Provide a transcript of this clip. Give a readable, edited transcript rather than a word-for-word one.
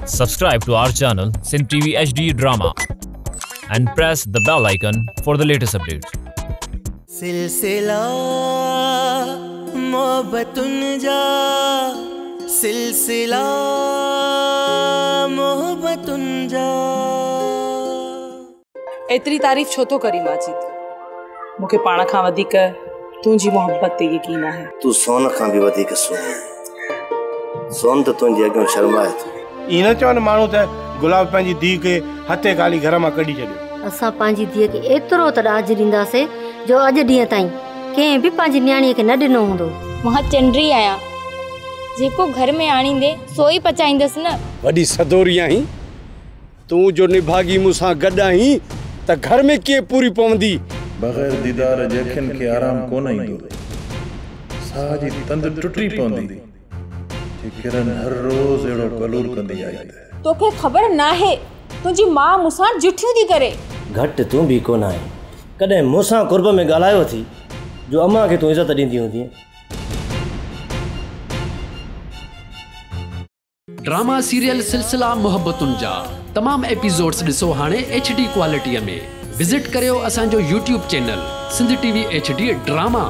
Subscribe to our channel Sindh TV HD Drama and press the bell icon for the latest updates. सिलसिला मोहब्बतुन जा सिलसिला मोहब्बतुन जा। एतरी तारीफ छो तो करी माजिद? मुखे पाण खां वधीक तुंहिंजी मोहब्बत ते यकीन है। तू सोन खां भी वधीक सुहिणी। सोन तो तुंहिंजे अॻियां शर्माए थो। इन चवनि माण्हू त गुलाब पंहिंजी धीउ खे हथे खाली घर मां कढी छॾियो। असां पंहिंजी धीउ खे एतिरो त ॾाज ॾींदासीं जो अॼु ॾींहं ताईं कंहिं बि पंहिंजी न्याणीअ खे न ॾिनो हूंदो। मां चंडरी आहियां, जेको घर में आणींदे सोई पचाईंदसि न। वॾी सदोरी आहीं, तूं जो निभागी मूंसां गॾु आहीं त घर में कीअं पूरी पवंदी। बग़ैर दीदार जे अखियुनि खे आराम कोन ईंदो, साह जी तंद टुटी पवंदी। किरण हर रोज़ अहिड़ो कलूर कंदी आई। तोखे ख़बर नाहे तुंहिंजी मां मूंसां जुठियूं थी करे। घटि तूं बि कोन आहीं, कॾहिं मूंसां कुर्ब में ॻाल्हायो थी जो अम्मा खे तूं इज़त ॾींदी हूंदी। ड्रामा सीरियल सिलसिला मोहब्बतुन जा तमाम एपिसोड्स ॾिसो हाणे HD क्वालिटीअ में। विजिट करियो असांजो YouTube channel Sindh TV HD drama.